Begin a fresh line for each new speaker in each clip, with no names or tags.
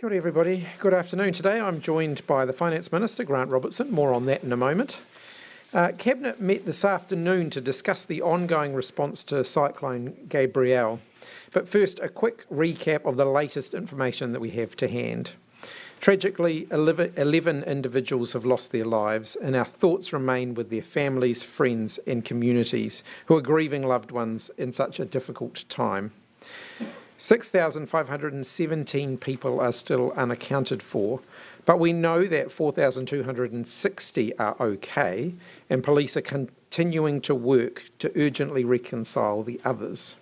Kia ora everybody, good afternoon. Today I'm joined by the Finance Minister, Grant Robertson, more on that in a moment. Cabinet met this afternoon to discuss the ongoing response to Cyclone Gabrielle. But first, a quick recap of the latest information that we have to hand. Tragically, 11 individuals have lost their lives, and our thoughts remain with their families, friends and communities who are grieving loved ones in such a difficult time. 6,517 people are still unaccounted for, but we know that 4,260 are okay, and police are continuing to work to urgently reconcile the others.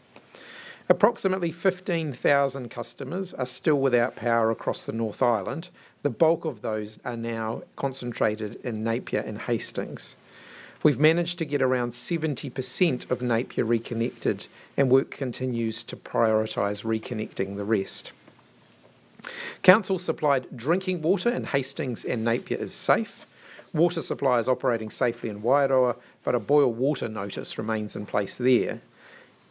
Approximately 15,000 customers are still without power across the North Island. The bulk of those are now concentrated in Napier and Hastings. We've managed to get around 70% of Napier reconnected, and work continues to prioritise reconnecting the rest. Council supplied drinking water in Hastings and Napier is safe. Water supply is operating safely in Wairoa, but a boil water notice remains in place there.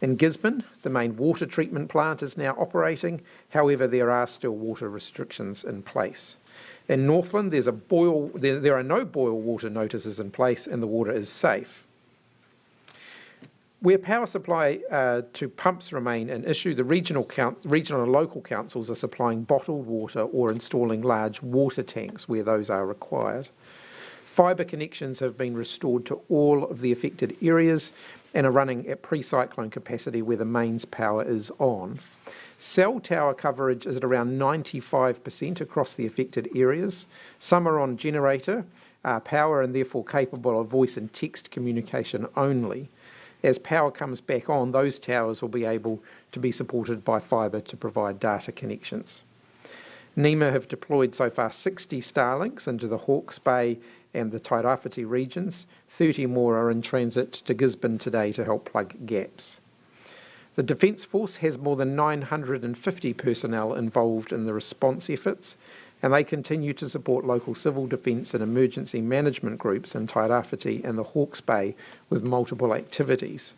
In Gisborne, the main water treatment plant is now operating, however there are still water restrictions in place. In Northland, there are no boil water notices in place and the water is safe. Where power supply to pumps remain an issue, the regional and local councils are supplying bottled water or installing large water tanks where those are required. Fibre connections have been restored to all of the affected areas and are running at pre-cyclone capacity where the mains power is on. Cell tower coverage is at around 95% across the affected areas. Some are on generator power and therefore capable of voice and text communication only. As power comes back on, those towers will be able to be supported by fibre to provide data connections. NEMA have deployed so far 60 Starlinks into the Hawke's Bay and the Tairāwhiti regions. 30 more are in transit to Gisborne today to help plug gaps. The Defence Force has more than 950 personnel involved in the response efforts, and they continue to support local civil defence and emergency management groups in Tairāwhiti and the Hawke's Bay with multiple activities.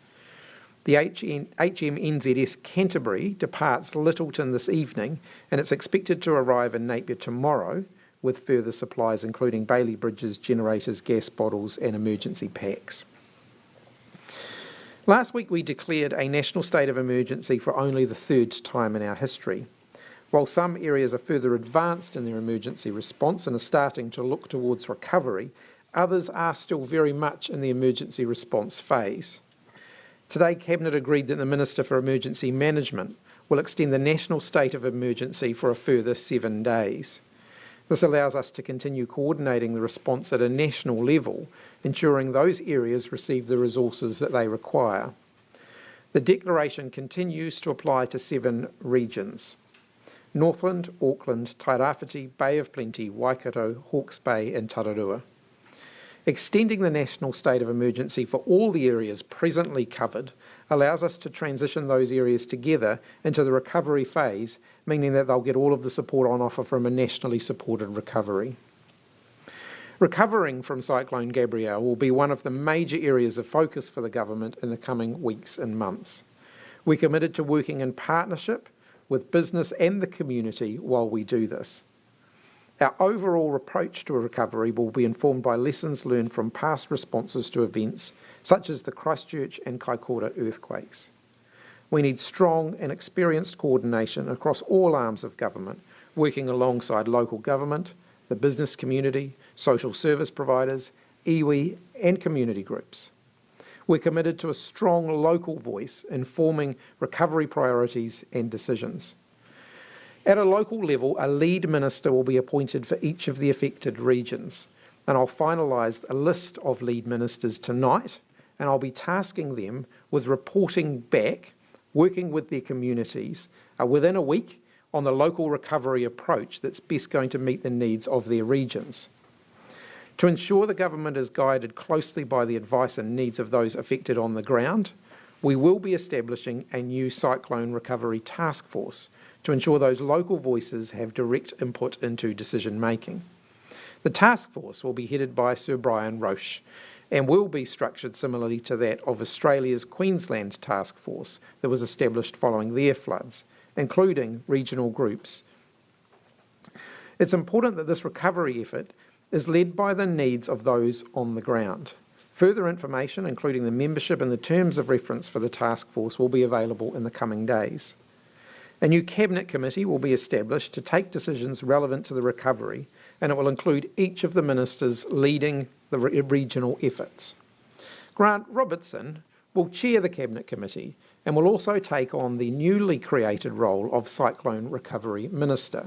The HMNZS Canterbury departs Lyttelton this evening, and it's expected to arrive in Napier tomorrow with further supplies including Bailey bridges, generators, gas bottles and emergency packs. Last week we declared a national state of emergency for only the third time in our history. While some areas are further advanced in their emergency response and are starting to look towards recovery, others are still very much in the emergency response phase. Today, Cabinet agreed that the Minister for Emergency Management will extend the national state of emergency for a further 7 days. This allows us to continue coordinating the response at a national level, ensuring those areas receive the resources that they require. The declaration continues to apply to 7 regions: Northland, Auckland, Tairāwhiti, Bay of Plenty, Waikato, Hawke's Bay and Tararua. Extending the national state of emergency for all the areas presently covered allows us to transition those areas together into the recovery phase, meaning that they'll get all of the support on offer from a nationally supported recovery. Recovering from Cyclone Gabrielle will be one of the major areas of focus for the government in the coming weeks and months. We're committed to working in partnership with business and the community while we do this. Our overall approach to a recovery will be informed by lessons learned from past responses to events such as the Christchurch and Kaikoura earthquakes. We need strong and experienced coordination across all arms of government, working alongside local government, the business community, social service providers, iwi and community groups. We're committed to a strong local voice informing recovery priorities and decisions. At a local level, a lead minister will be appointed for each of the affected regions, and I'll finalise a list of lead ministers tonight, and I'll be tasking them with reporting back, working with their communities within a week on the local recovery approach that's best going to meet the needs of their regions. To ensure the government is guided closely by the advice and needs of those affected on the ground, we will be establishing a new cyclone recovery task force to ensure those local voices have direct input into decision making. The task force will be headed by Sir Brian Roche and will be structured similarly to that of Australia's Queensland task force that was established following their floods, including regional groups It's important that this recovery effort is led by the needs of those on the ground. Further information, including the membership and the terms of reference for the task force, will be available in the coming days. A new Cabinet committee will be established to take decisions relevant to the recovery, and it will include each of the ministers leading the regional efforts. Grant Robertson will chair the Cabinet committee and will also take on the newly created role of Cyclone Recovery Minister.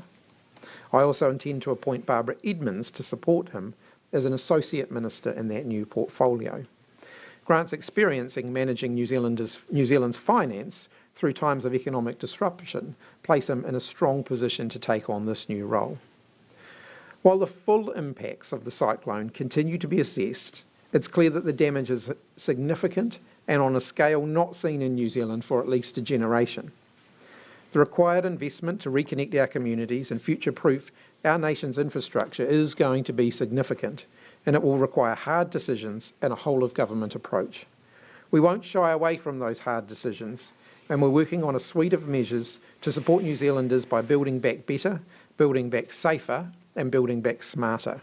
I also intend to appoint Barbara Edmonds to support him as an Associate Minister in that new portfolio. Grant's experience in managing New Zealand's finance through times of economic disruption place him in a strong position to take on this new role. While the full impacts of the cyclone continue to be assessed, it's clear that the damage is significant and on a scale not seen in New Zealand for at least a generation. The required investment to reconnect our communities and future-proof our nation's infrastructure is going to be significant, and it will require hard decisions and a whole-of-government approach. We won't shy away from those hard decisions, and we're working on a suite of measures to support New Zealanders by building back better, building back safer, and building back smarter.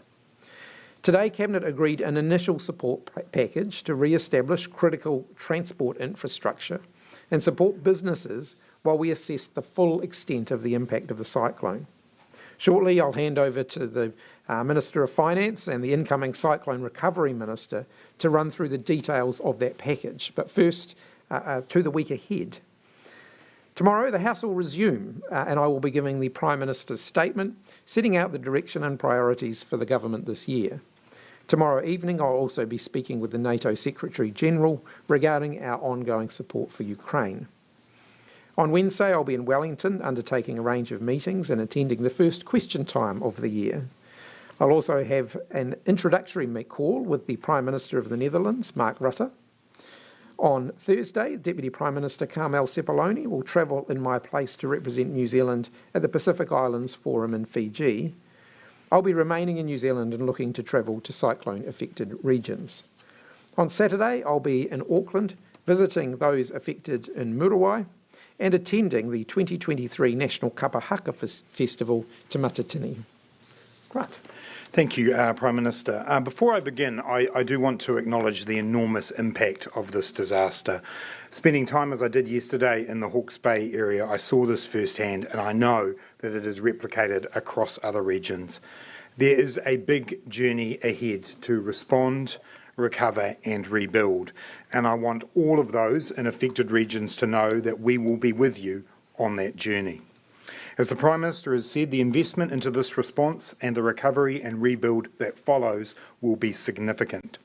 Today, Cabinet agreed an initial support package to re-establish critical transport infrastructure and support businesses while we assess the full extent of the impact of the cyclone. Shortly, I'll hand over to the Minister of Finance and the incoming Cyclone Recovery Minister to run through the details of that package. But first, to the week ahead. Tomorrow, the House will resume, and I will be giving the Prime Minister's statement, setting out the direction and priorities for the government this year. Tomorrow evening, I'll also be speaking with the NATO Secretary-General regarding our ongoing support for Ukraine. On Wednesday, I'll be in Wellington undertaking a range of meetings and attending the first question time of the year. I'll also have an introductory call with the Prime Minister of the Netherlands, Mark Rutte. On Thursday, Deputy Prime Minister Carmel Sepuloni will travel in my place to represent New Zealand at the Pacific Islands Forum in Fiji. I'll be remaining in New Zealand and looking to travel to cyclone-affected regions. On Saturday, I'll be in Auckland visiting those affected in Muriwai and attending the 2023 National Kapahaka Festival to Matatini. Grant.
Thank you, Prime Minister. Before I begin, I do want to acknowledge the enormous impact of this disaster. Spending time as I did yesterday in the Hawke's Bay area, I saw this firsthand, and I know that it is replicated across other regions. There is a big journey ahead to respond, recover and rebuild, and I want all of those in affected regions to know that we will be with you on that journey. As the Prime Minister has said, the investment into this response and the recovery and rebuild that follows will be significant.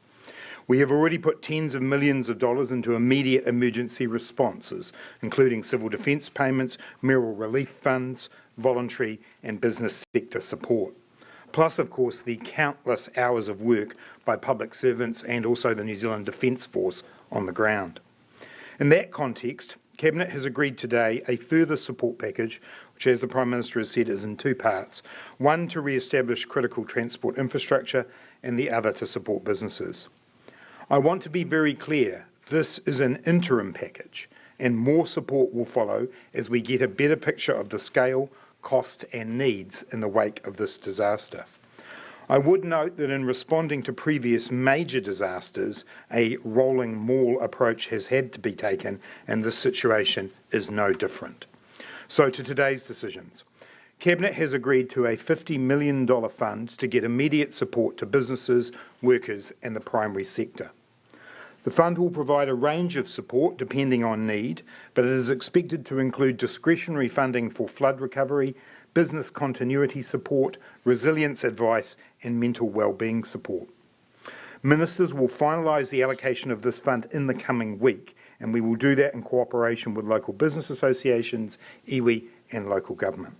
We have already put tens of millions of dollars into immediate emergency responses, including civil defence payments, mayoral relief funds, voluntary and business sector support. Plus, of course, the countless hours of work by public servants and also the New Zealand Defence Force on the ground. In that context, Cabinet has agreed today a further support package, which, as the Prime Minister has said, is in two parts. One to re-establish critical transport infrastructure and the other to support businesses. I want to be very clear, this is an interim package and more support will follow as we get a better picture of the scale, cost and needs in the wake of this disaster. I would note that in responding to previous major disasters, a rolling maul approach has had to be taken, and this situation is no different. So to today's decisions. Cabinet has agreed to a $50 million fund to get immediate support to businesses, workers and the primary sector. The fund will provide a range of support depending on need, but it is expected to include discretionary funding for flood recovery, business continuity support, resilience advice and mental wellbeing support. Ministers will finalise the allocation of this fund in the coming week, and we will do that in cooperation with local business associations, iwi and local government.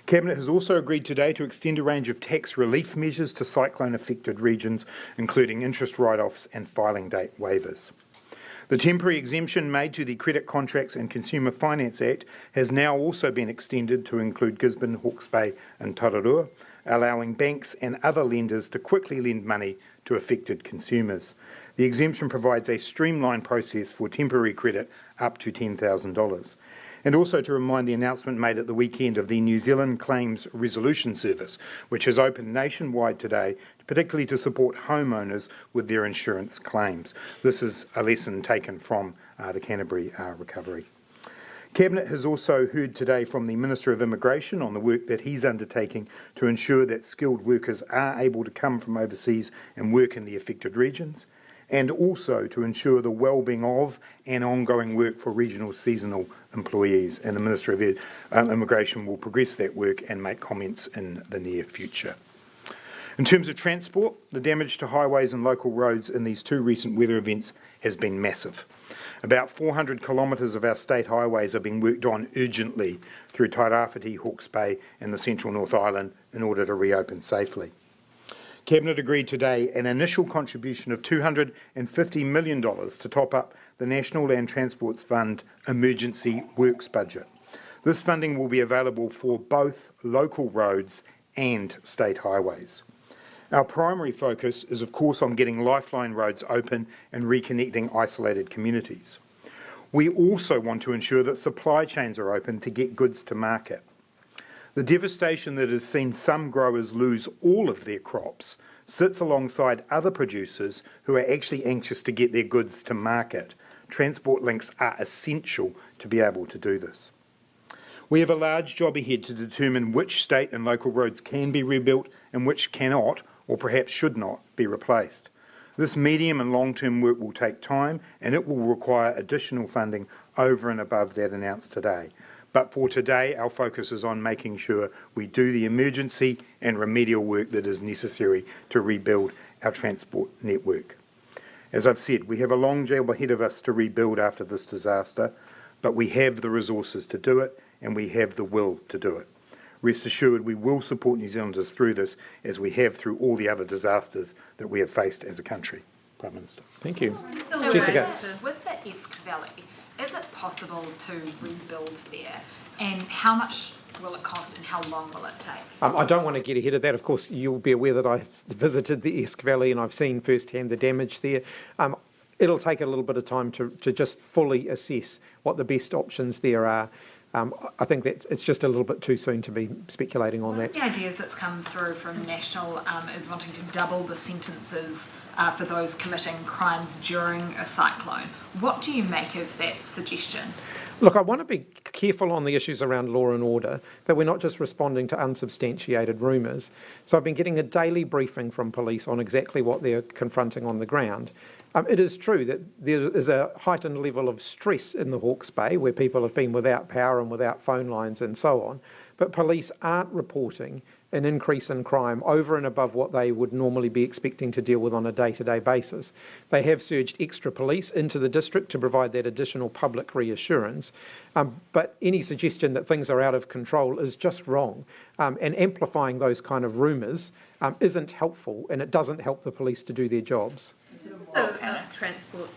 Cabinet has also agreed today to extend a range of tax relief measures to cyclone-affected regions, including interest write-offs and filing date waivers. The temporary exemption made to the Credit Contracts and Consumer Finance Act has now also been extended to include Gisborne, Hawke's Bay and Tararua, allowing banks and other lenders to quickly lend money to affected consumers. The exemption provides a streamlined process for temporary credit up to $10,000. And also to remind the announcement made at the weekend of the New Zealand Claims Resolution Service, which has opened nationwide today, particularly to support homeowners with their insurance claims. This is a lesson taken from the Canterbury recovery. Cabinet has also heard today from the Minister of Immigration on the work that he's undertaking to ensure that skilled workers are able to come from overseas and work in the affected regions, and also to ensure the well-being of and ongoing work for regional seasonal employees. And the Minister of Immigration will progress that work and make comments in the near future. In terms of transport, the damage to highways and local roads in these two recent weather events has been massive. About 400 kilometres of our state highways are being worked on urgently through Tairāwhiti, Hawke's Bay and the central North Island in order to reopen safely. Cabinet agreed today an initial contribution of $250 million to top up the National Land Transports Fund emergency works budget. This funding will be available for both local roads and state highways. Our primary focus is, of course, on getting lifeline roads open and reconnecting isolated communities. We also want to ensure that supply chains are open to get goods to market. The devastation that has seen some growers lose all of their crops sits alongside other producers who are actually anxious to get their goods to market. Transport links are essential to be able to do this. We have a large job ahead to determine which state and local roads can be rebuilt and which cannot, or perhaps should not, be replaced. This medium and long-term work will take time and it will require additional funding over and above that announced today. But for today, our focus is on making sure we do the emergency and remedial work that is necessary to rebuild our transport network. As I've said, we have a long job ahead of us to rebuild after this disaster, but we have the resources to do it and we have the will to do it. Rest assured, we will support New Zealanders through this, as we have through all the other disasters that we have faced as a country. Prime Minister.
Thank you.
So
Jessica.
with the Esk Valley, is it possible to rebuild there? And how much will it cost and how long will it take?
I don't want to get ahead of that. Of course, you'll be aware that I've visited the Esk Valley and I've seen firsthand the damage there. It'll take a little bit of time to just fully assess what the best options there are. I think that it's just a little bit too soon to be speculating on that.
One of the ideas that's come through from National is wanting to double the sentences for those committing crimes during a cyclone. What do you make of that suggestion?
Look, I want to be careful on the issues around law and order, that we're not just responding to unsubstantiated rumours. So I've been getting a daily briefing from police on exactly what they're confronting on the ground. It is true that there is a heightened level of stress in the Hawke's Bay where people have been without power and without phone lines and so on, but police aren't reporting an increase in crime over and above what they would normally be expecting to deal with on a day-to-day basis. They have surged extra police into the district to provide that additional public reassurance, but any suggestion that things are out of control is just wrong, and amplifying those kind of rumours isn't helpful, and it doesn't help the police to do their jobs.
So, transport,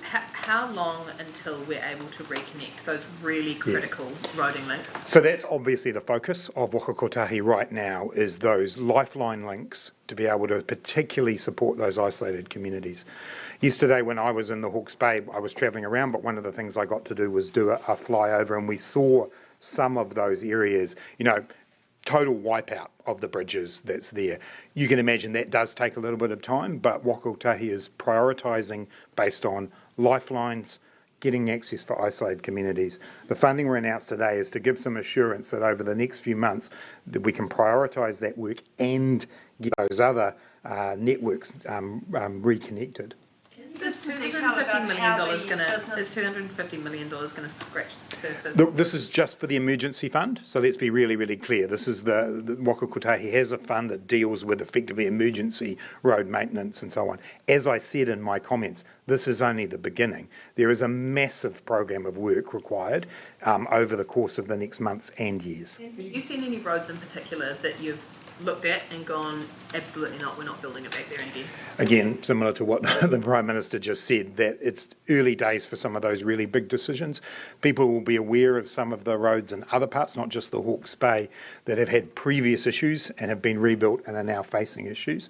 how long until we're able to reconnect those really critical roading links?
So that's obviously the focus of Waka Kotahi right now, is those lifeline links to be able to particularly support those isolated communities. Yesterday when I was in the Hawke's Bay, I was travelling around, but one of the things I got to do was do a flyover, and we saw some of those areas, total wipeout of the bridges that's there. You can imagine that does take a little bit of time, but Waka Kotahi is prioritising based on lifelines, getting access for isolated communities. The funding we announced today is to give some assurance that over the next few months that we can prioritise that work and get those other networks reconnected.
Is $250 million going to scratch the surface?
This is just for the emergency fund, so let's be really, really clear. This is the Waka Kotahi has a fund that deals with effectively emergency road maintenance and so on. As I said in my comments, this is only the beginning. There is a massive program of work required over the course of the next months and years.
Have you seen any roads in particular that you've looked at and gone, absolutely not, we're not building it back there again?
Again, similar to what the Prime Minister just said, that it's early days for some of those really big decisions. People will be aware of some of the roads in other parts, not just the Hawke's Bay, that have had previous issues and have been rebuilt and are now facing issues.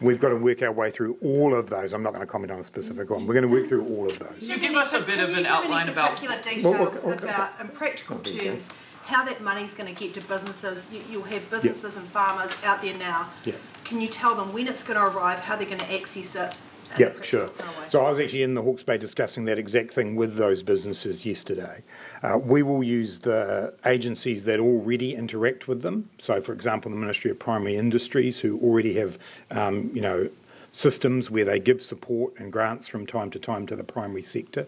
We've got to work our way through all of those. I'm not going to comment on a specific one. We're going to work through all of those.
Can you give us a bit of an outline about...
particular details about, in practical terms, how that money's going to get to businesses? You'll have businesses and farmers out there now.
Yeah.
Can you tell them when it's going to arrive, how they're going to access it?
Yeah, sure. So I was actually in the Hawke's Bay discussing that exact thing with those businesses yesterday. We will use the agencies that already interact with them. So, for example, the Ministry of Primary Industries, who already have, systems where they give support and grants from time to time to the primary sector.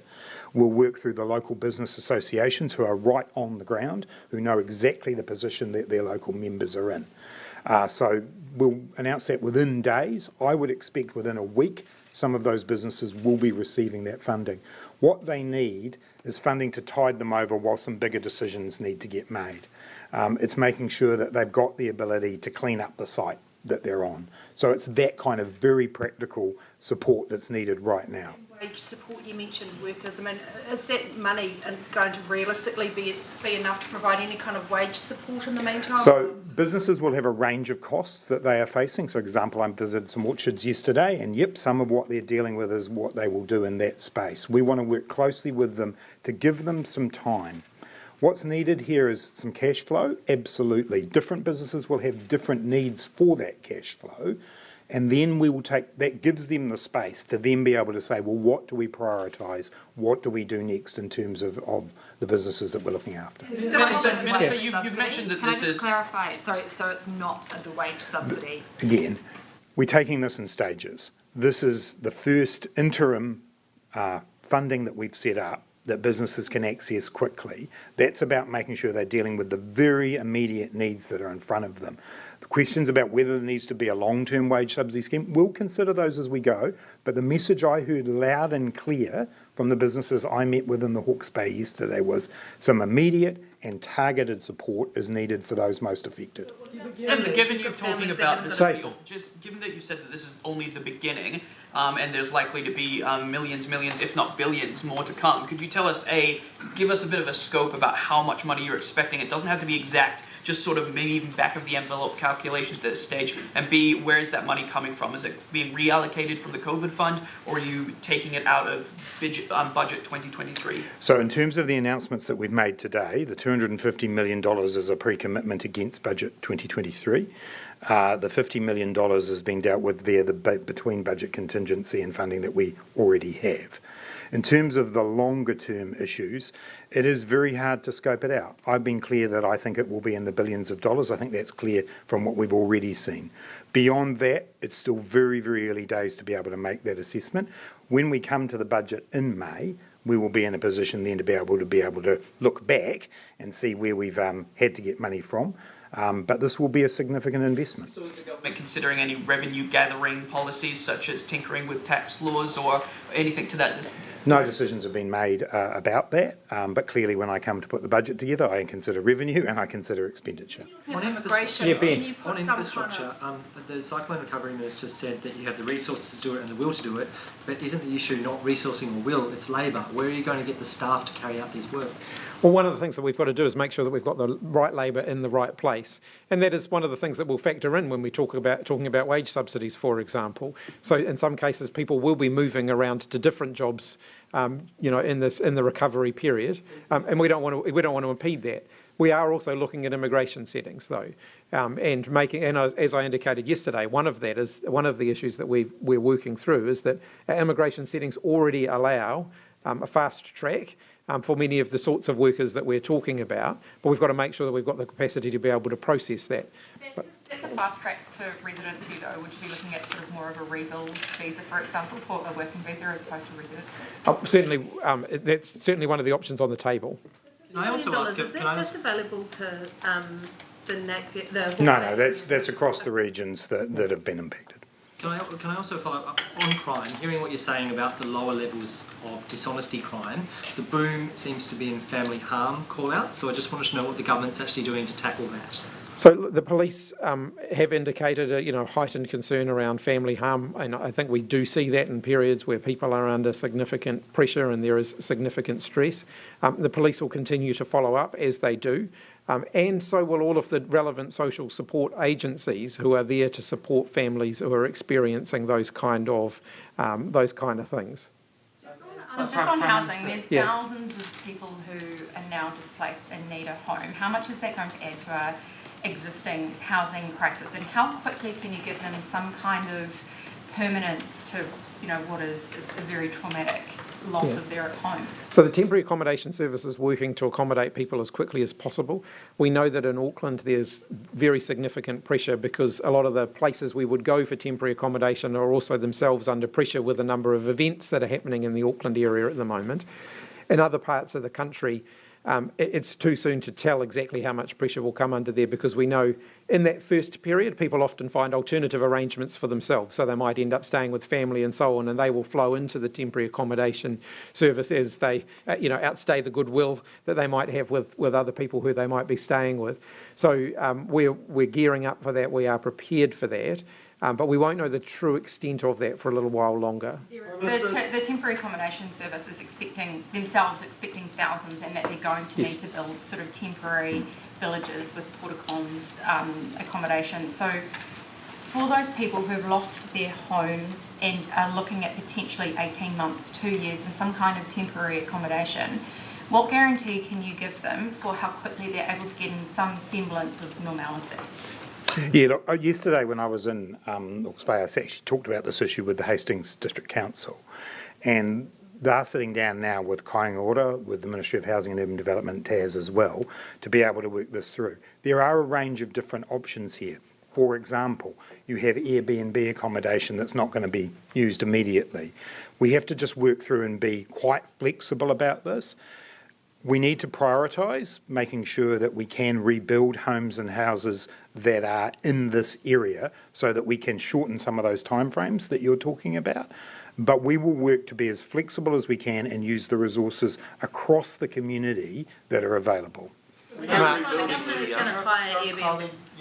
We'll work through the local business associations who are right on the ground, who know exactly the position that their local members are in. So we'll announce that within days. I would expect within a week some of those businesses will be receiving that funding. What they need is funding to tide them over while some bigger decisions need to get made. It's making sure that they've got the ability to clean up the site that they're on. So it's that kind of very practical support that's needed right now.
Wage support, you mentioned workers. I mean, is that money going to realistically be enough to provide any kind of wage support in the meantime?
So businesses will have a range of costs that they are facing. So, for example, I visited some orchards yesterday, and yep, some of what they're dealing with is what they will do in that space. We want to work closely with them to give them some time. What's needed here is some cash flow, absolutely. Different businesses will have different needs for that cash flow, and then we will take, that gives them the space to then be able to say, well, what do we prioritise? What do we do next in terms of the businesses that we're looking after?
Minister, you've mentioned that
Can
this
I just
is...
clarify? So it's not the wage subsidy?
Again, we're taking this in stages. This is the first interim funding that we've set up that businesses can access quickly. That's about making sure they're dealing with the very immediate needs that are in front of them. The questions about whether there needs to be a long-term wage subsidy scheme, we'll consider those as we go, but the message I heard loud and clear from the businesses I met with in the Hawke's Bay yesterday was some immediate and targeted support is needed for those most affected.
And given you're talking about this field, just given that you said that this is only the beginning, and there's likely to be millions, if not billions, more to come, could you tell us, give us a bit of a scope about how much money you're expecting? It doesn't have to be exact, just sort of maybe even back of the envelope calculations at this stage, and B, where is that money coming from? Is it being reallocated from the COVID fund, or are you taking it out of budget 2023? So
in terms of the announcements that we've made today, the $250 million is a pre-commitment against budget 2023. The $50 million is being dealt with via the between budget contingency and funding that we already have. In terms of the longer term issues, it is very hard to scope it out. I've been clear that I think it will be in the billions of dollars. I think that's clear from what we've already seen. Beyond that, it's still very, very early days to be able to make that assessment. When we come to the budget in May, we will be in a position then to be able to look back and see where we've had to get money from. But this will be a significant investment. So is the government considering any revenue gathering policies such as tinkering with tax laws or anything to that? No decisions have been made about that, but clearly when I come to put the budget together, I consider revenue and I consider expenditure.
On immigration,
on infrastructure, the Cyclone Recovery Minister said that you have the resources to do it and the will to do it, but isn't the issue not resourcing or will, it's labour? Where are you going to get the staff to carry out these works?
Well, one of the things that we've got to do is make sure that we've got the right labour in the right place, and that is one of the things that we'll factor in when we talking about wage subsidies, for example. So in some cases, people will be moving around to different jobs, in the recovery period, and we don't want to impede that. We are also looking at immigration settings, though, and as I indicated yesterday, one of the issues that we're working through is that our immigration settings already allow a fast track for many of the sorts of workers that we're talking about, but we've got to make sure that we've got the capacity to be able to process that.
That's a fast track to residency, though. Would you be looking at sort of more of a rebuild visa, for example, for a working visa as opposed to residency?
Certainly, that's certainly one of the options on the table.
Can I also ask if just available to the
No, that's across the regions that have been impacted.
Can I also follow up on crime? Hearing what you're saying about the lower levels of dishonesty crime, the boom seems to be in family harm call out, so I just wanted to know what the government's actually doing to tackle that.
So the police have indicated a heightened concern around family harm, and I think we do see that in periods where people are under significant pressure and there is significant stress. The police will continue to follow up as they do, and so will all of the relevant social support agencies who are there to support families who are experiencing those kind of things.
Just on housing, there's thousands of people who are now displaced and need a home. How much is that going to add to our existing housing crisis, and how quickly can you give them some kind of permanence to, what is a very traumatic loss of their home?
So the Temporary Accommodation Service is working to accommodate people as quickly as possible. We know that in Auckland there's very significant pressure because a lot of the places we would go for temporary accommodation are also themselves under pressure with a number of events that are happening in the Auckland area at the moment. In other parts of the country, it's too soon to tell exactly how much pressure will come under there, because we know in that first period people often find alternative arrangements for themselves, so they might end up staying with family and so on, and they will flow into the temporary accommodation service as they outstay the goodwill that they might have with other people who they might be staying with. So we're gearing up for that, we are prepared for that. But we won't know the true extent of that for a little while longer.
The temporary accommodation service is expecting thousands, and that they're going to need to build sort of temporary villages with portacoms accommodation. So for those people who've lost their homes and are looking at potentially 18 months, 2 years in some kind of temporary accommodation, what guarantee can you give them for how quickly they're able to get in some semblance of normality?
Yeah, look, yesterday when I was in Hawke's Bay, I actually talked about this issue with the Hastings District Council, and they're sitting down now with Kainga, with the Ministry of Housing and Urban Development, TAS as well, to be able to work this through. There are a range of different options here. For example, you have Airbnb accommodation that's not going to be used immediately. We have to just work through and be quite flexible about this. We need to prioritise making sure that we can rebuild homes and houses that are in this area so that we can shorten some of those timeframes that you're talking about. But we will work to be as flexible as we can and use the resources across the community that are available.
Your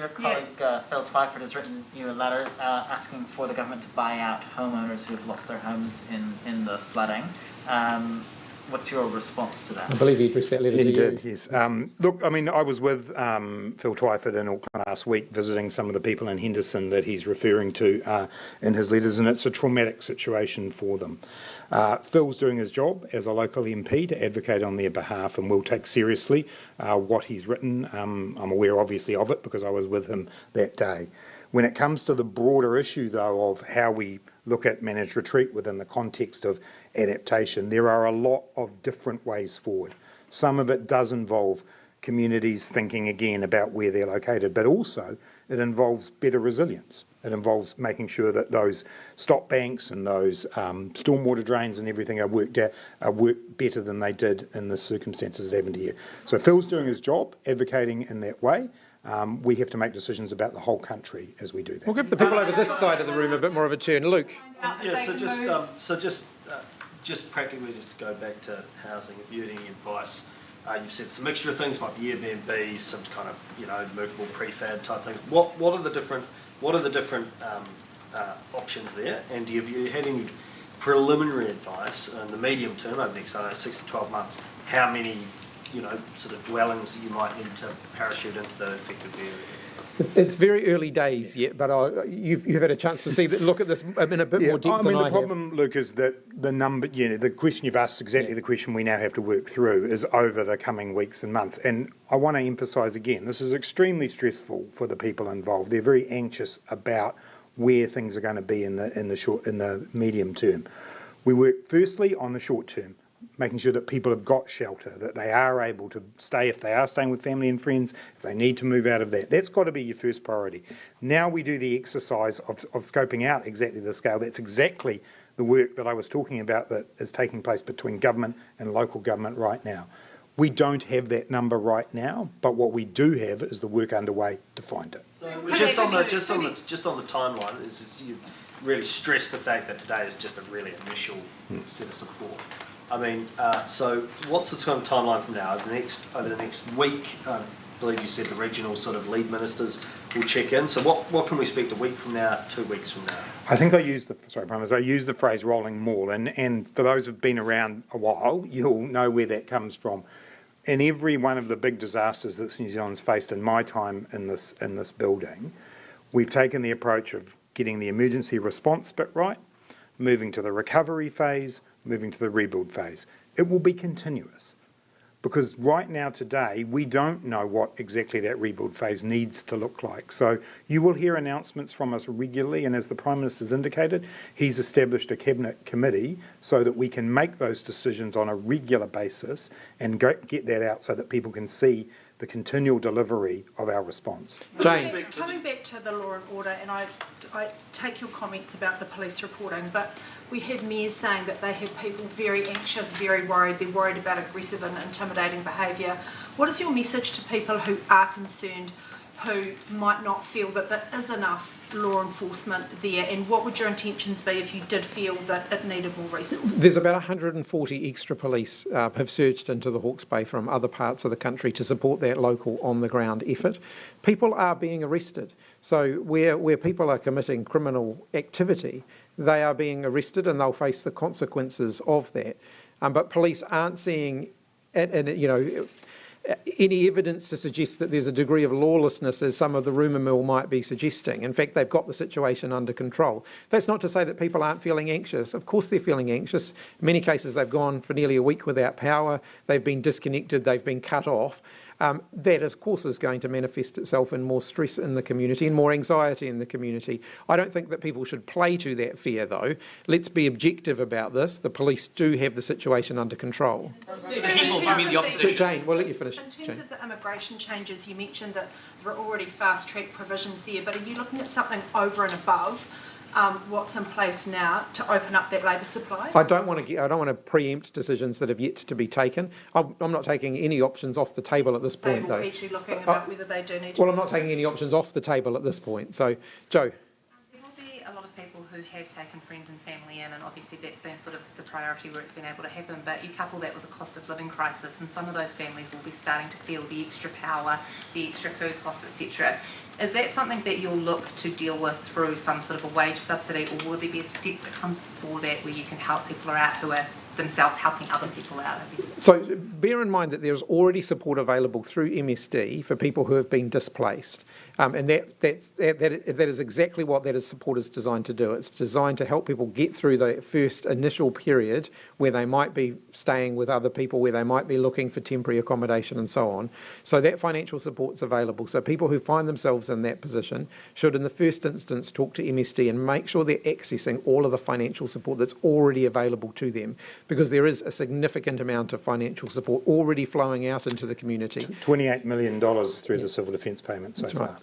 colleague Phil Twyford has written you a letter asking for the government to buy out homeowners who have lost their homes in the flooding. What's your response to that?
I believe he addressed that letter to you.
He did, yes. Look, I mean, I was with Phil Twyford in Auckland last week visiting some of the people in Henderson that he's referring to in his letters, and it's a traumatic situation for them. Phil's doing his job as a local MP to advocate on their behalf, and we'll take seriously what he's written. I'm aware, obviously, of it because I was with him that day. When it comes to the broader issue, though, of how we look at managed retreat within the context of adaptation, there are a lot of different ways forward. Some of it does involve communities thinking again about where they're located, but also it involves better resilience. It involves making sure that those stop banks and those stormwater drains and everything are worked better than they did in the circumstances that happened here. So Phil's doing his job, advocating in that way. We have to make decisions about the whole country as we do that.
We'll give the people over this side of the room a bit more of a turn. Luke.
Yeah, just practically, just to go back to housing, if you had any advice, you've said it's a mixture of things, might be Airbnb, some kind of movable prefab type things. What are the different options there? And have you had any preliminary advice in the medium term over the next 6 to 12 months? How many sort of dwellings you might need to parachute into the affected areas?
It's very early days yet, but you've had a chance to look at this in a bit more depth than I have.
The problem, Luke, is that the number, the question you've asked is exactly the question we now have to work through is over the coming weeks and months. And I want to emphasise again, this is extremely stressful for the people involved. They're very anxious about where things are going to be in the medium term. We work firstly on the short term, making sure that people have got shelter, that they are able to stay if they are staying with family and friends, if they need to move out of that. That's got to be your first priority. Now we do the exercise of scoping out exactly the scale. That's exactly the work that I was talking about that is taking place between government and local government right now. We don't have that number right now, but what we do have is the work underway to find it.
So just on the timeline, is you really stress the fact that today is just a really initial set of support. I mean, so what's the kind of timeline from now? Over the next week, believe you said the regional sort of lead ministers will check in. So what can we expect a week from now, 2 weeks from now?
I think I used the phrase rolling maul, and for those who've been around a while, you'll know where that comes from. In every one of the big disasters that New Zealand's faced in my time in this building, we've taken the approach of getting the emergency response bit right, moving to the recovery phase, moving to the rebuild phase. It will be continuous. Because right now, today, we don't know what exactly that rebuild phase needs to look like. So you will hear announcements from us regularly, and as the Prime Minister's indicated, he's established a Cabinet committee so that we can make those decisions on a regular basis and get that out so that people can see the continual delivery of our response.
Jane.
Coming back to the law and order, and I take your comments about the police reporting, but we have mayors saying that they have people very anxious, very worried, they're worried about aggressive and intimidating behaviour. What is your message to people who are concerned, who might not feel that there is enough law enforcement there, and what would your intentions be if you did feel that it needed more resources?
There's about 140 extra police have surged into the Hawke's Bay from other parts of the country to support that local on-the-ground effort. People are being arrested. So where people are committing criminal activity, they are being arrested and they'll face the consequences of that. But police aren't seeing, any evidence to suggest that there's a degree of lawlessness as some of the rumour mill might be suggesting. In fact, they've got the situation under control. That's not to say that people aren't feeling anxious. Of course they're feeling anxious. In many cases they've gone for nearly a week without power, they've been disconnected, they've been cut off. That, of course, is going to manifest itself in more stress in the community and more anxiety in the community. I don't think that people should play to that fear, though. Let's be objective about this. The police do have the situation under control.
The people, do you mean the opposition?
Jane, we'll let you finish.
In terms of the immigration changes, you mentioned that there are already fast-track provisions there, but are you looking at something over and above what's in place now to open up that labour supply?
I don't want to preempt decisions that have yet to be taken. I'm not taking any options off the table at this point, though.
Actually looking about whether they do need to.
Well, I'm not taking any options off the table at this point. So, Joe.
There will be a lot of people who have taken friends and family in, and obviously that's been sort of the priority where it's been able to happen, but you couple that with the cost of living crisis, and some of those families will be starting to feel the extra power, the extra food costs, etc. Is that something that you'll look to deal with through some sort of a wage subsidy, or will there be a step that comes before that where you can help people out who are themselves helping other people out, I guess?
So bear in mind that there's already support available through MSD for people who have been displaced. And that is exactly what that support is designed to do. It's designed to help people get through the first initial period where they might be staying with other people, where they might be looking for temporary accommodation and so on. So that financial support's available. So people who find themselves in that position should in the first instance talk to MSD and make sure they're accessing all of the financial support that's already available to them, because there is a significant amount of financial support already flowing out into the community.
$28 million through the civil defence payment so far.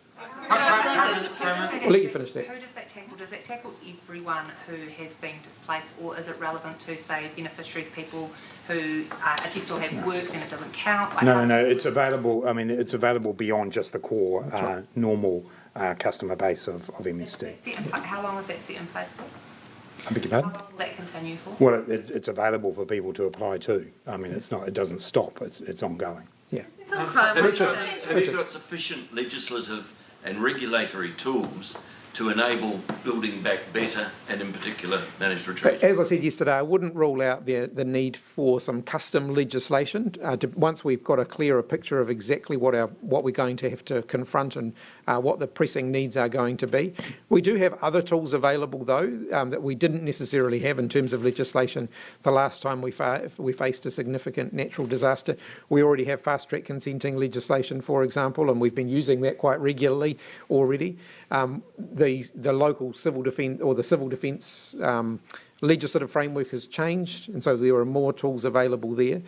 We'll let you finish that.
Who does that tackle? Does that tackle everyone who has been displaced, or is it relevant to, say, beneficiaries, people who, if you still have work, then it doesn't count? Like
No, it's available. I mean, it's available beyond just the core normal customer base of MSD.
How long is that set in place for?
I beg your pardon?
How long will that continue for?
Well, it's available for people to apply to. I mean, it's not. It doesn't stop. It's ongoing.
Yeah.
Have you got sufficient legislative and regulatory tools to enable building back better and in particular managed retreats?
As I said yesterday, I wouldn't rule out the need for some custom legislation once we've got a clearer picture of exactly what we're going to have to confront and what the pressing needs are going to be. We do have other tools available, though, that we didn't necessarily have in terms of legislation the last time we faced a significant natural disaster. We already have fast-track consenting legislation, for example, and we've been using that quite regularly already. The local civil defence or the civil defence legislative framework has changed, and so there are more tools available there.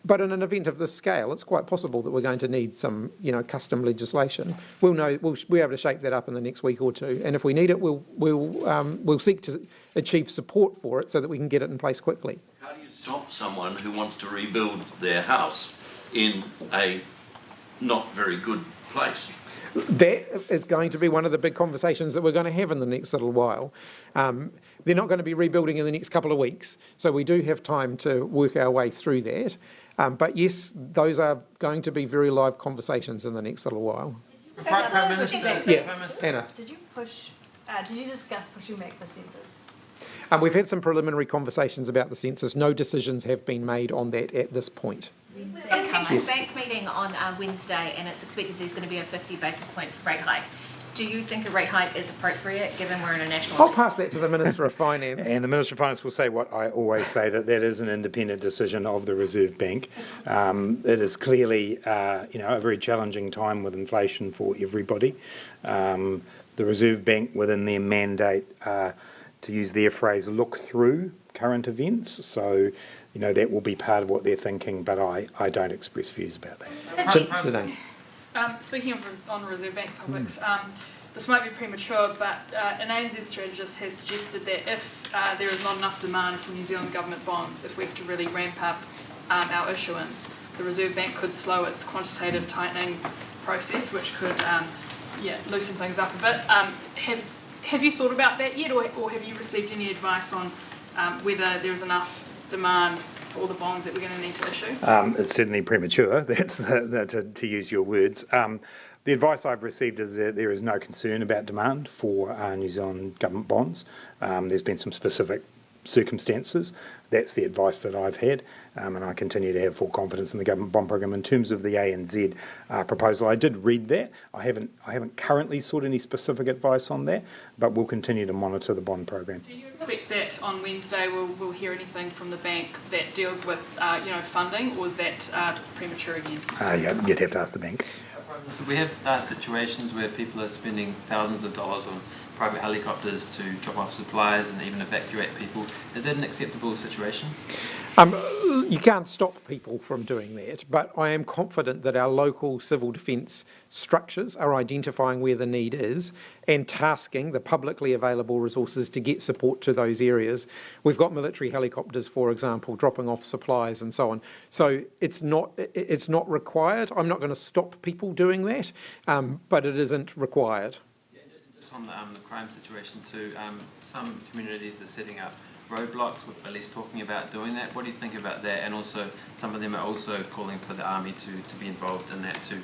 But in an event of this scale, it's quite possible that we're going to need some, custom legislation. We'll be able to shape that up in the next week or two, and if we need it, we'll seek to achieve support for it so that we can get it in place quickly.
How do you stop someone who wants to rebuild their house in a not very good place?
That is going to be one of the big conversations that we're going to have in the next little while. They're not going to be rebuilding in the next couple of weeks, so we do have time to work our way through that. But yes, those are going to be very live conversations in the next little while.
Prime Minister,
Yeah, Anna.
Did you discuss pushing back the census?
We've had some preliminary conversations about the census. No decisions have been made on that at this point.
We've got a central bank meeting on Wednesday, and it's expected there's going to be a 50 basis point rate hike. Do you think a rate hike is appropriate, given we're in a national...
I'll pass that to the Minister of Finance.
And the Minister of Finance will say what I always say, that is an independent decision of the Reserve Bank. It is clearly, a very challenging time with inflation for everybody. The Reserve Bank, within their mandate, to use their phrase, look through current events. So, that will be part of what they're thinking, but I don't express views about that.
Speaking on Reserve Bank topics, this might be premature, but an ANZ strategist has suggested that if there is not enough demand for New Zealand government bonds, if we have to really ramp up our issuance, the Reserve Bank could slow its quantitative tightening process, which could loosen things up a bit. Have you thought about that yet, or have you received any advice on whether there is enough demand for all the bonds that we're going to need to issue?
It's certainly premature, that's to use your words. The advice I've received is that there is no concern about demand for New Zealand government bonds. There's been some specific circumstances. That's the advice that I've had, and I continue to have full confidence in the government bond program. In terms of the ANZ proposal, I did read that. I haven't currently sought any specific advice on that, but we'll continue to monitor the bond program.
Do you expect that on Wednesday we'll hear anything from the bank that deals with funding, or is that premature again?
You'd have to ask the bank.
So we have situations where people are spending thousands of dollars on private helicopters to drop off supplies and even evacuate people. Is that an acceptable situation?
You can't stop people from doing that, but I am confident that our local civil defence structures are identifying where the need is and tasking the publicly available resources to get support to those areas. We've got military helicopters, for example, dropping off supplies and so on. So it's not required. I'm not going to stop people doing that, but it isn't required.
Just on the crime situation too, some communities are setting up roadblocks, with police talking about doing that. What do you think about that? And also, some of them are also calling for the army to be involved in that, to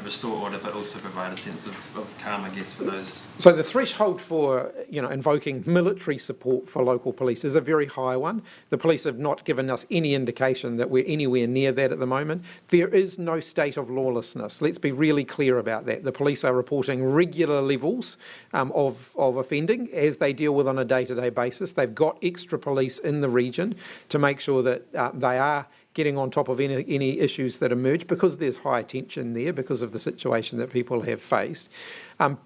restore order, but also provide a sense of calm, I guess, for those.
So the threshold for invoking military support for local police is a very high one. The police have not given us any indication that we're anywhere near that at the moment. There is no state of lawlessness. Let's be really clear about that. The police are reporting regular levels of offending as they deal with on a day-to-day basis. They've got extra police in the region to make sure that they are getting on top of any issues that emerge, because there's high tension there because of the situation that people have faced.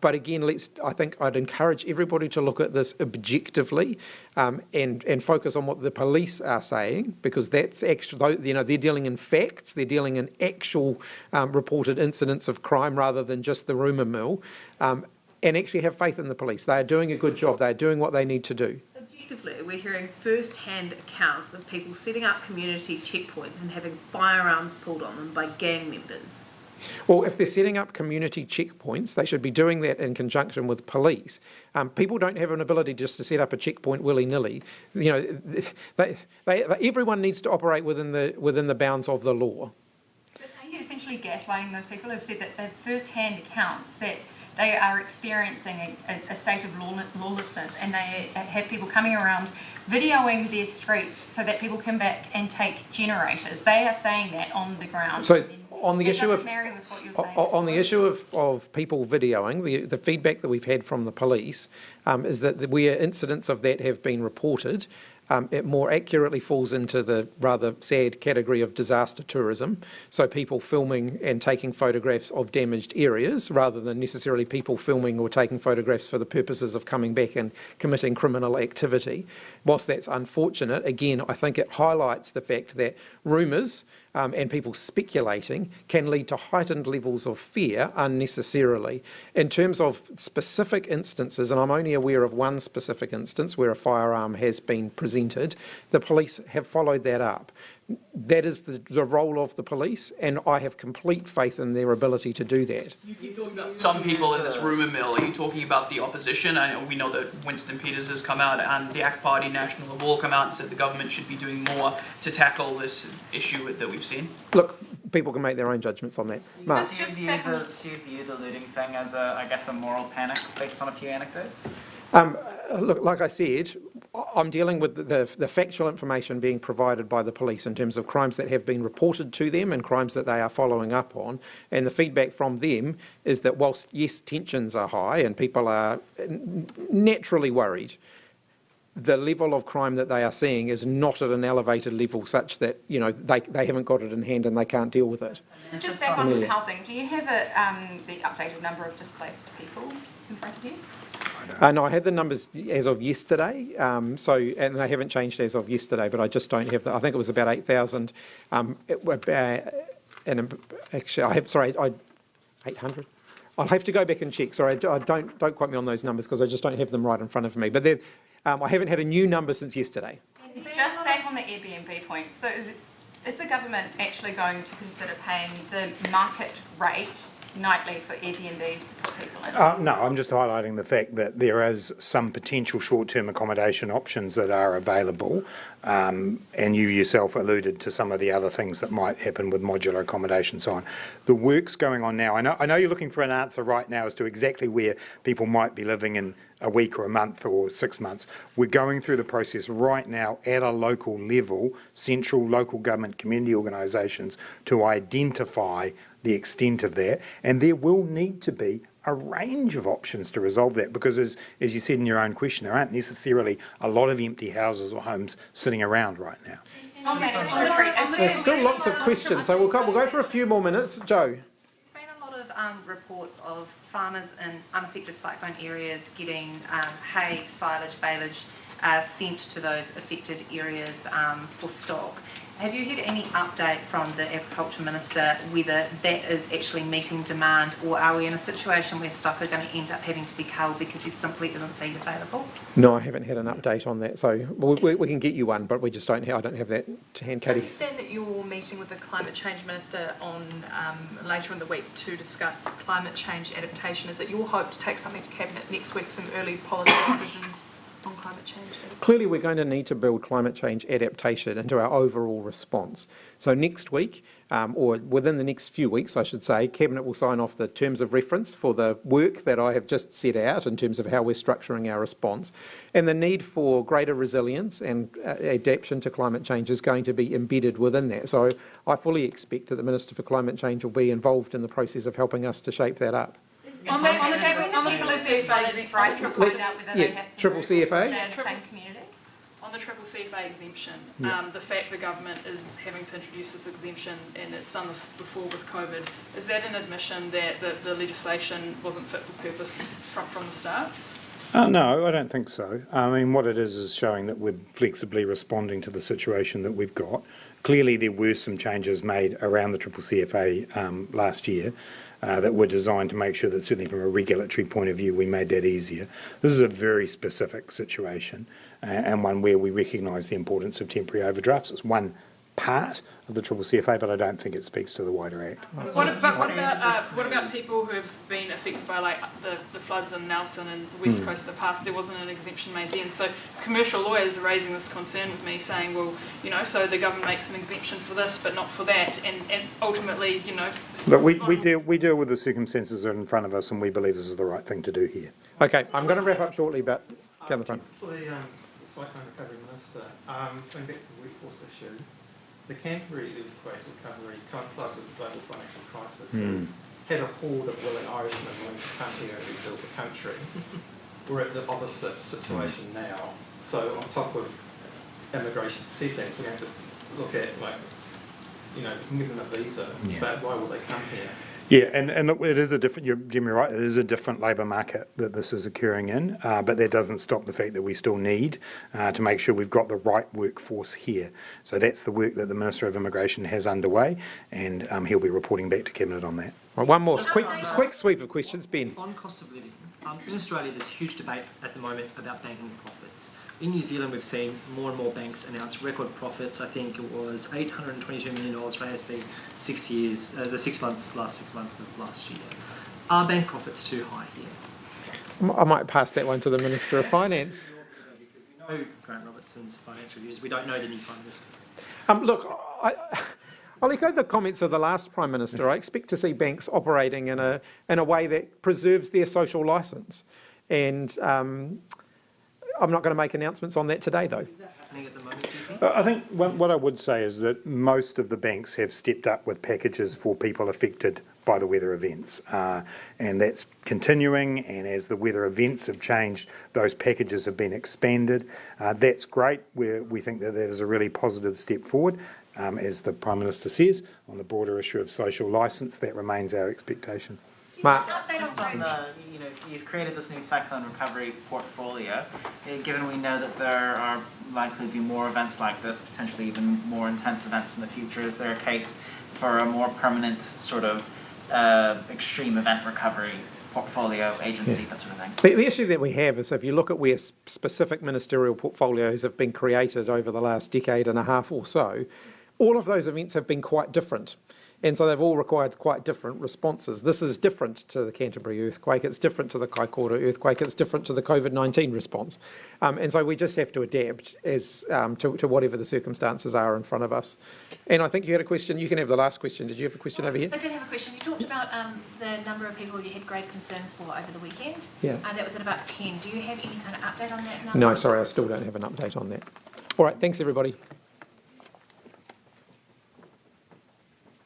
But again, I think I'd encourage everybody to look at this objectively and focus on what the police are saying, because that's actually, they're dealing in facts, they're dealing in actual reported incidents of crime rather than just the rumour mill, and actually have faith in the police. They are doing a good job. They are doing what they need to do.
We're hearing first-hand accounts of people setting up community checkpoints and having firearms pulled on them by gang members.
Well, if they're setting up community checkpoints, they should be doing that in conjunction with police. People don't have an ability just to set up a checkpoint willy-nilly. Everyone needs to operate within the bounds of the law.
But are you essentially gaslighting those people who've said that they're first-hand accounts that they are experiencing a state of lawlessness, and they have people coming around videoing their streets so that people come back and take generators? They are saying that on the ground.
So on the issue of people videoing, the feedback that we've had from the police is that where incidents of that have been reported, it more accurately falls into the rather sad category of disaster tourism. So people filming and taking photographs of damaged areas rather than necessarily people filming or taking photographs for the purposes of coming back and committing criminal activity. Whilst that's unfortunate, again, I think it highlights the fact that rumours and people speculating can lead to heightened levels of fear unnecessarily. In terms of specific instances, and I'm only aware of one specific instance where a firearm has been presented, the police have followed that up. That is the role of the police, and I have complete faith in their ability to do that.
You keep talking about some people in this rumour mill. Are you talking about the opposition? We know that Winston Peters has come out and the ACT Party, National have all come out and said the government should be doing more to tackle this issue that we've seen.
Look, people can make their own judgments on that. Mark?
Do you view the looting thing as a moral panic based on a few anecdotes?
Look, like I said, I'm dealing with the factual information being provided by the police in terms of crimes that have been reported to them and crimes that they are following up on. And the feedback from them is that whilst, yes, tensions are high and people are naturally worried, the level of crime that they are seeing is not at an elevated level such that, you know, they haven't got it in hand and they can't deal with it.
Just back on housing, do you have the updated number of displaced people in front of you?
No, I had the numbers as of yesterday, and they haven't changed as of yesterday, but I just don't have that. I think it was about 8,000. Actually, 800. I'll have to go back and check. Sorry, don't quote me on those numbers because I just don't have them right in front of me. But I haven't had a new number since yesterday.
Just back on the Airbnb point, so is the government actually going to consider paying the market rate nightly for Airbnbs to put people in?
No, I'm just highlighting the fact that there is some potential short-term accommodation options that are available, and you yourself alluded to some of the other things that might happen with modular accommodation and so on. The work's going on now. I know you're looking for an answer right now as to exactly where people might be living in a week or a month or 6 months. We're going through the process right now at a local level, central local government community organisations, to identify the extent of that, and there will need to be a range of options to resolve that, because as you said in your own question, there aren't necessarily a lot of empty houses or homes sitting around right now.
There's still lots of questions, so we'll go for a few more minutes. Joe?
There's been a lot of reports of farmers in unaffected cyclone areas getting hay, silage, baleage sent to those affected areas for stock. Have you had any update from the Agriculture Minister whether that is actually meeting demand, or are we in a situation where stock are going to end up having to be culled because there simply isn't feed available?
No, I haven't had an update on that, so we can get you one, but we just don't have, I don't have that to hand, Katie.
I understand that you're meeting with the Climate Change Minister on later in the week to discuss climate change adaptation. Is it your hope to take something to Cabinet next week, some early policy decisions on climate change?
Clearly, we're going to need to build climate change adaptation into our overall response. So next week, or within the next few weeks, I should say, Cabinet will sign off the terms of reference for the work that I have just set out in terms of how we're structuring our response. And the need for greater resilience and adaptation to climate change is going to be embedded within that. So I fully expect that the Minister for Climate Change will be involved in the process of helping us to shape that up.
On the triple CFA, right, to find out whether they have to
triple CFA?
stay in the same community?
On the triple CFA exemption, the fact the government is having to introduce this exemption, and it's done this before with COVID, is that an admission that the legislation wasn't fit for purpose from the start?
No, I don't think so. I mean, what it is showing that we're flexibly responding to the situation that we've got. Clearly, there were some changes made around the triple CFA last year that were designed to make sure that, certainly from a regulatory point of view, we made that easier. This is a very specific situation, and one where we recognise the importance of temporary overdrafts. It's one part of the triple CFA, but I don't think it speaks to the wider Act.
What about people who have been affected by like the floods in Nelson and the west coast of the past? There wasn't an exemption made then. So commercial lawyers are raising this concern with me, saying, well, you know, so the government makes an exemption for this but not for that, and ultimately, you know.
But we deal with the circumstances that are in front of us, and we believe this is the right thing to do here.
Okay, I'm going to wrap up shortly, but down the front.
For the Cyclone Recovery Minister, going back to the workforce issue, the Canterbury earthquake recovery coincided with the global financial crisis. Had a horde of willing Irishmen willing to come here and rebuild the country. We're at the opposite situation now. So on top of immigration settings, we have to look at, like, you know, you can give them a visa, but why will they come here?
Yeah, and look, it is a different, you're generally right, it is a different labour market that this is occurring in, but that doesn't stop the fact that we still need to make sure we've got the right workforce here. So that's the work that the Minister of Immigration has underway, and he'll be reporting back to Cabinet on that.
Right, one more quick sweep of questions, Ben.
On cost of living, in Australia there's a huge debate at the moment about banking profits. in New Zealand, we've seen more and more banks announce record profits. I think it was $822 million for ASB 6 years, the 6 months, last 6 months of last year. Are bank profits too high here?
I might pass that one to the Minister of Finance.
We know Grant Robertson's financial views. We don't know the new Prime Minister.
Look, I'll echo the comments of the last Prime Minister. I expect to see banks operating in a way that preserves their social licence. And I'm not going to make announcements on that today, though.
Is that happening at the moment, do you think?
I think what I would say is that most of the banks have stepped up with packages for people affected by the weather events, and that's continuing, and as the weather events have changed, those packages have been expanded. That's great. We think that is a really positive step forward. As the Prime Minister says, on the broader issue of social licence, that remains our expectation.
Mark.
Just on the, you've created this new cyclone recovery portfolio. Given we know that there are likely to be more events like this, potentially even more intense events in the future, is there a case for a more permanent sort of extreme event recovery portfolio agency, that sort of thing?
The issue that we have is if you look at where specific ministerial portfolios have been created over the last decade and a half or so, all of those events have been quite different. And so they've all required quite different responses. This is different to the Canterbury earthquake, it's different to the Kaikoura earthquake, it's different to the COVID-19 response. And so we just have to adapt as to whatever the circumstances are in front of us. And I think you had a question, you can have the last question. Did you have a question over here?
I did have a question. You talked about the number of people you had grave concerns for over the weekend.
Yeah.
That was at about 10. Do you have any kind of update on that number?
No, sorry, I still don't have an update on that. All right, thanks everybody.